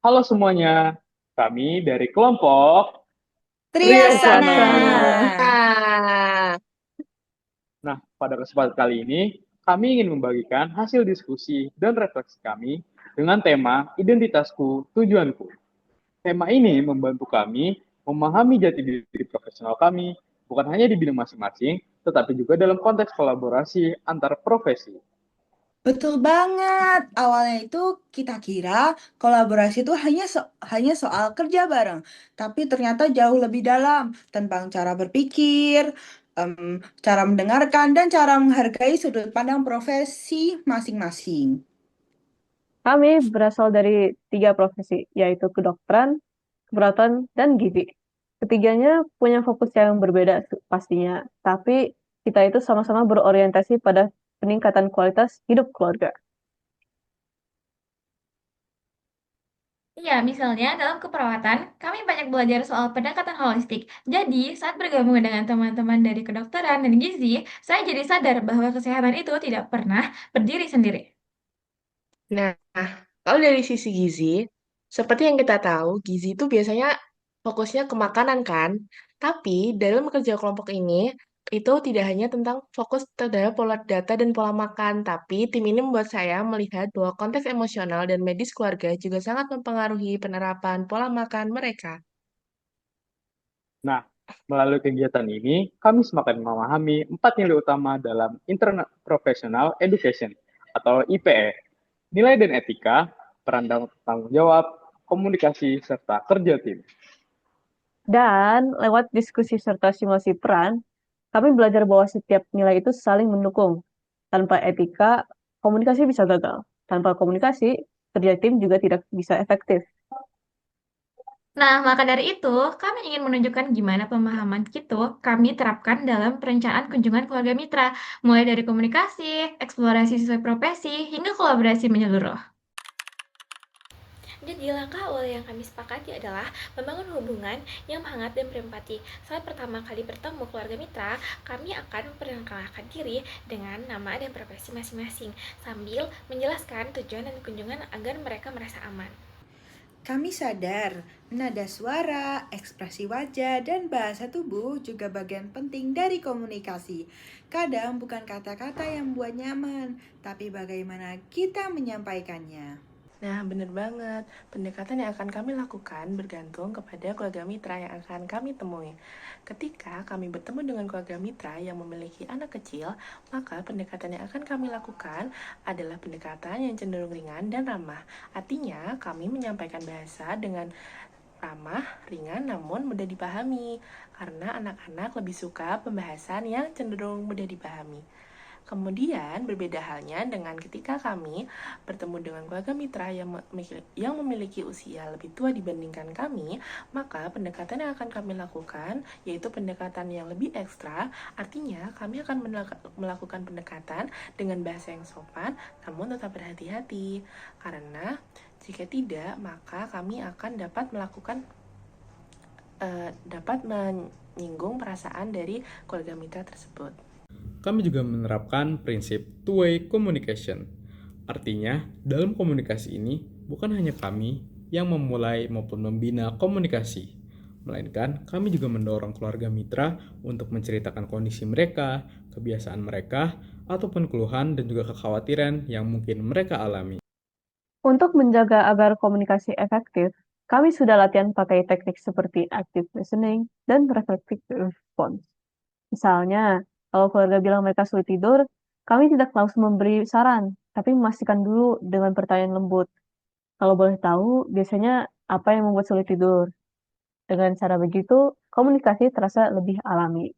Halo semuanya, kami dari kelompok Triasana. Triasana. Triasana. Ah, Nah, pada kesempatan kali ini, kami ingin membagikan hasil diskusi dan refleksi kami dengan tema Identitasku, Tujuanku. Tema ini membantu kami memahami jati diri profesional kami, bukan hanya di bidang masing-masing, tetapi juga dalam konteks kolaborasi antar profesi. Betul banget. Awalnya itu kita kira kolaborasi itu hanya soal kerja bareng, tapi ternyata jauh lebih dalam tentang cara berpikir, cara mendengarkan, dan cara menghargai sudut pandang profesi masing-masing. Kami berasal dari tiga profesi, yaitu kedokteran, keperawatan, dan gizi. Ketiganya punya fokus yang berbeda pastinya, tapi kita itu sama-sama berorientasi pada peningkatan kualitas hidup keluarga. Iya, misalnya dalam keperawatan, kami banyak belajar soal pendekatan holistik. Jadi, saat bergabung dengan teman-teman dari kedokteran dan gizi, saya jadi sadar bahwa kesehatan itu tidak pernah berdiri sendiri. Nah, kalau dari sisi gizi, seperti yang kita tahu, gizi itu biasanya fokusnya ke makanan kan? Tapi dalam kerja kelompok ini, itu tidak hanya tentang fokus terhadap pola data dan pola makan, tapi tim ini membuat saya melihat bahwa konteks emosional dan medis keluarga juga sangat mempengaruhi penerapan pola makan mereka. Nah, melalui kegiatan ini, kami semakin memahami 4 nilai utama dalam Interprofessional Education atau IPE. Nilai dan etika, peran dan tanggung jawab, komunikasi, serta kerja tim. Dan lewat diskusi serta simulasi peran, kami belajar bahwa setiap nilai itu saling mendukung. Tanpa etika, komunikasi bisa gagal. Tanpa komunikasi, kerja tim juga tidak bisa efektif. Nah, maka dari itu, kami ingin menunjukkan gimana pemahaman itu kami terapkan dalam perencanaan kunjungan keluarga mitra, mulai dari komunikasi, eksplorasi sesuai profesi, hingga kolaborasi menyeluruh. Jadi langkah awal yang kami sepakati adalah membangun hubungan yang hangat dan berempati. Saat pertama kali bertemu keluarga mitra, kami akan memperkenalkan diri dengan nama dan profesi masing-masing, sambil menjelaskan tujuan dan kunjungan agar mereka merasa aman. Kami sadar, nada suara, ekspresi wajah, dan bahasa tubuh juga bagian penting dari komunikasi. Kadang bukan kata-kata yang membuat nyaman, tapi bagaimana kita menyampaikannya. Nah, benar banget. Pendekatan yang akan kami lakukan bergantung kepada keluarga mitra yang akan kami temui. Ketika kami bertemu dengan keluarga mitra yang memiliki anak kecil, maka pendekatan yang akan kami lakukan adalah pendekatan yang cenderung ringan dan ramah. Artinya, kami menyampaikan bahasa dengan ramah, ringan, namun mudah dipahami. Karena anak-anak lebih suka pembahasan yang cenderung mudah dipahami. Kemudian berbeda halnya dengan ketika kami bertemu dengan keluarga mitra yang memiliki usia lebih tua dibandingkan kami, maka pendekatan yang akan kami lakukan yaitu pendekatan yang lebih ekstra, artinya kami akan melakukan pendekatan dengan bahasa yang sopan namun tetap berhati-hati. Karena jika tidak, maka kami akan dapat menyinggung perasaan dari keluarga mitra tersebut. Kami juga menerapkan prinsip two-way communication. Artinya, dalam komunikasi ini bukan hanya kami yang memulai maupun membina komunikasi, melainkan kami juga mendorong keluarga mitra untuk menceritakan kondisi mereka, kebiasaan mereka, ataupun keluhan dan juga kekhawatiran yang mungkin mereka alami. Untuk menjaga agar komunikasi efektif, kami sudah latihan pakai teknik seperti active listening dan reflective response. Misalnya, kalau keluarga bilang mereka sulit tidur, kami tidak langsung memberi saran, tapi memastikan dulu dengan pertanyaan lembut. Kalau boleh tahu, biasanya apa yang membuat sulit tidur? Dengan cara begitu, komunikasi terasa lebih alami.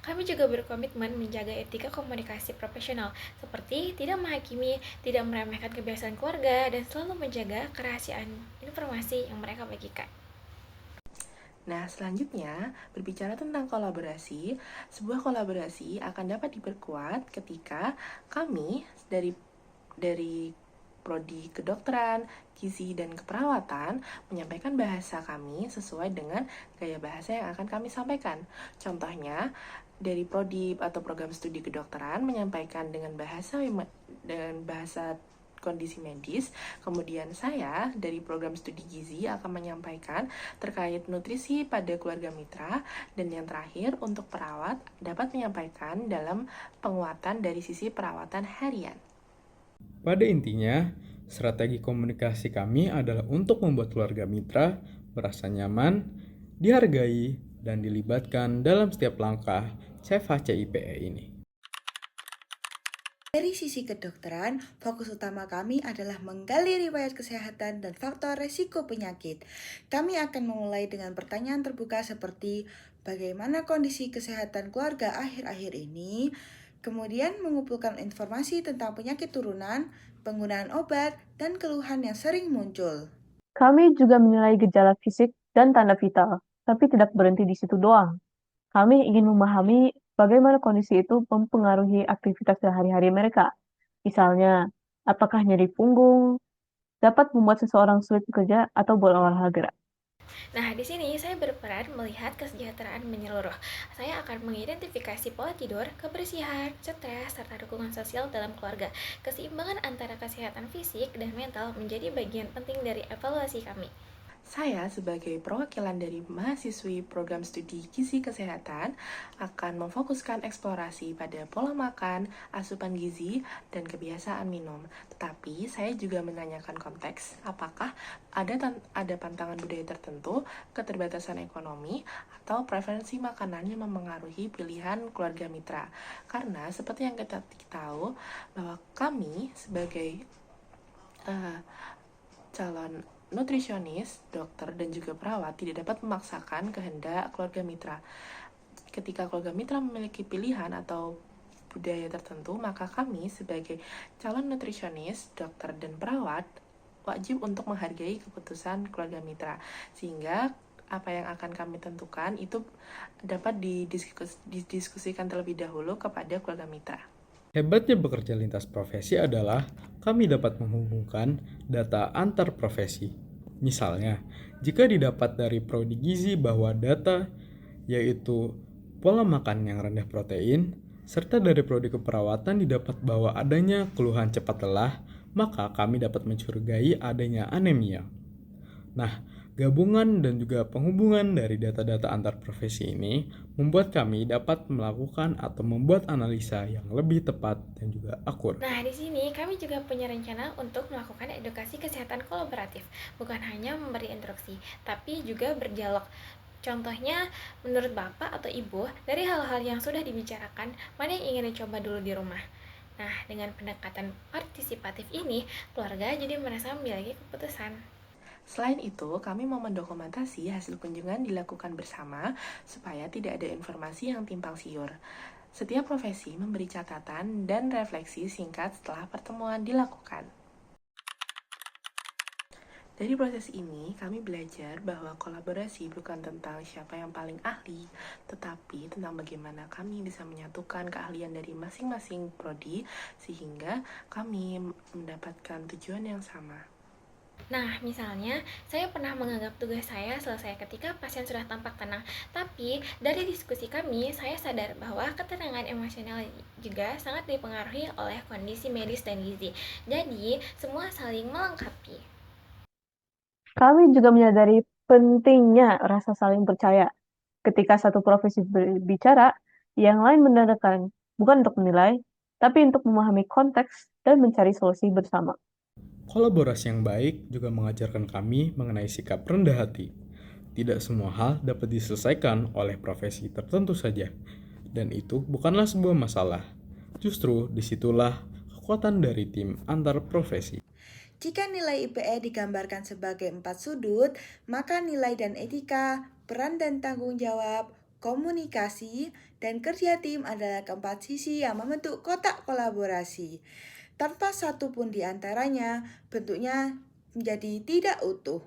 Kami juga berkomitmen menjaga etika komunikasi profesional, seperti tidak menghakimi, tidak meremehkan kebiasaan keluarga, dan selalu menjaga kerahasiaan informasi yang mereka bagikan. Nah, selanjutnya, berbicara tentang kolaborasi, sebuah kolaborasi akan dapat diperkuat ketika kami dari prodi kedokteran, gizi, dan keperawatan menyampaikan bahasa kami sesuai dengan gaya bahasa yang akan kami sampaikan. Contohnya, dari prodi atau program studi kedokteran menyampaikan dengan bahasa kondisi medis, kemudian saya dari program studi gizi akan menyampaikan terkait nutrisi pada keluarga mitra, dan yang terakhir untuk perawat dapat menyampaikan dalam penguatan dari sisi perawatan harian. Pada intinya, strategi komunikasi kami adalah untuk membuat keluarga mitra merasa nyaman, dihargai, dan dilibatkan dalam setiap langkah CFHCIPE ini. Dari sisi kedokteran, fokus utama kami adalah menggali riwayat kesehatan dan faktor resiko penyakit. Kami akan memulai dengan pertanyaan terbuka seperti bagaimana kondisi kesehatan keluarga akhir-akhir ini, kemudian mengumpulkan informasi tentang penyakit turunan, penggunaan obat, dan keluhan yang sering muncul. Kami juga menilai gejala fisik dan tanda vital, tapi tidak berhenti di situ doang. Kami ingin memahami bagaimana kondisi itu mempengaruhi aktivitas sehari-hari mereka. Misalnya, apakah nyeri punggung dapat membuat seseorang sulit bekerja atau berolahraga. Nah, di sini saya berperan melihat kesejahteraan menyeluruh. Saya akan mengidentifikasi pola tidur, kebersihan, stres, serta dukungan sosial dalam keluarga. Keseimbangan antara kesehatan fisik dan mental menjadi bagian penting dari evaluasi kami. Saya sebagai perwakilan dari mahasiswi program studi gizi kesehatan akan memfokuskan eksplorasi pada pola makan, asupan gizi, dan kebiasaan minum. Tetapi saya juga menanyakan konteks, apakah ada pantangan budaya tertentu, keterbatasan ekonomi, atau preferensi makanan yang memengaruhi pilihan keluarga mitra. Karena seperti yang kita tahu bahwa kami sebagai calon nutrisionis, dokter, dan juga perawat tidak dapat memaksakan kehendak keluarga mitra. Ketika keluarga mitra memiliki pilihan atau budaya tertentu, maka kami sebagai calon nutrisionis, dokter, dan perawat wajib untuk menghargai keputusan keluarga mitra, sehingga apa yang akan kami tentukan itu dapat didiskusikan terlebih dahulu kepada keluarga mitra. Hebatnya bekerja lintas profesi adalah kami dapat menghubungkan data antar profesi. Misalnya, jika didapat dari prodi gizi bahwa data yaitu pola makan yang rendah protein, serta dari prodi keperawatan didapat bahwa adanya keluhan cepat lelah, maka kami dapat mencurigai adanya anemia. Nah, gabungan dan juga penghubungan dari data-data antar profesi ini membuat kami dapat melakukan atau membuat analisa yang lebih tepat dan juga akur. Nah, di sini kami juga punya rencana untuk melakukan edukasi kesehatan kolaboratif, bukan hanya memberi instruksi, tapi juga berdialog. Contohnya, menurut Bapak atau Ibu, dari hal-hal yang sudah dibicarakan, mana yang ingin dicoba dulu di rumah? Nah, dengan pendekatan partisipatif ini, keluarga jadi merasa memiliki keputusan. Selain itu, kami mau mendokumentasi hasil kunjungan dilakukan bersama supaya tidak ada informasi yang timpang siur. Setiap profesi memberi catatan dan refleksi singkat setelah pertemuan dilakukan. Dari proses ini, kami belajar bahwa kolaborasi bukan tentang siapa yang paling ahli, tetapi tentang bagaimana kami bisa menyatukan keahlian dari masing-masing prodi sehingga kami mendapatkan tujuan yang sama. Nah, misalnya, saya pernah menganggap tugas saya selesai ketika pasien sudah tampak tenang. Tapi, dari diskusi kami, saya sadar bahwa ketenangan emosional juga sangat dipengaruhi oleh kondisi medis dan gizi. Jadi, semua saling melengkapi. Kami juga menyadari pentingnya rasa saling percaya. Ketika satu profesi berbicara, yang lain mendengarkan, bukan untuk menilai, tapi untuk memahami konteks dan mencari solusi bersama. Kolaborasi yang baik juga mengajarkan kami mengenai sikap rendah hati. Tidak semua hal dapat diselesaikan oleh profesi tertentu saja, dan itu bukanlah sebuah masalah. Justru disitulah kekuatan dari tim antar profesi. Jika nilai IPE digambarkan sebagai 4 sudut, maka nilai dan etika, peran dan tanggung jawab, komunikasi, dan kerja tim adalah keempat sisi yang membentuk kotak kolaborasi. Tanpa satu pun di antaranya, bentuknya menjadi tidak utuh.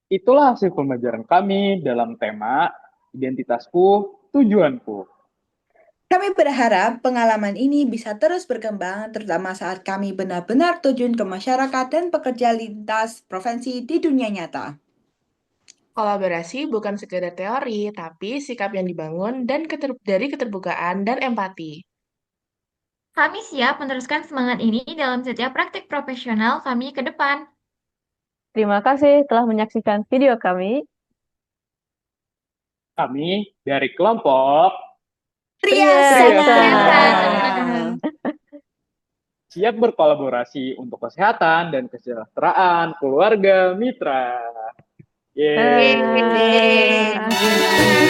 Itulah hasil pembelajaran kami dalam tema Identitasku, Tujuanku. Kami berharap pengalaman ini bisa terus berkembang, terutama saat kami benar-benar terjun ke masyarakat dan bekerja lintas provinsi di dunia nyata. Kolaborasi bukan sekedar teori, tapi sikap yang dibangun dan dari keterbukaan dan empati. Kami siap meneruskan semangat ini dalam setiap praktik profesional kami ke depan. Terima kasih telah menyaksikan video kami. Kami dari kelompok Triasana. siap berkolaborasi untuk kesehatan dan kesejahteraan keluarga mitra. Yeay. Ah.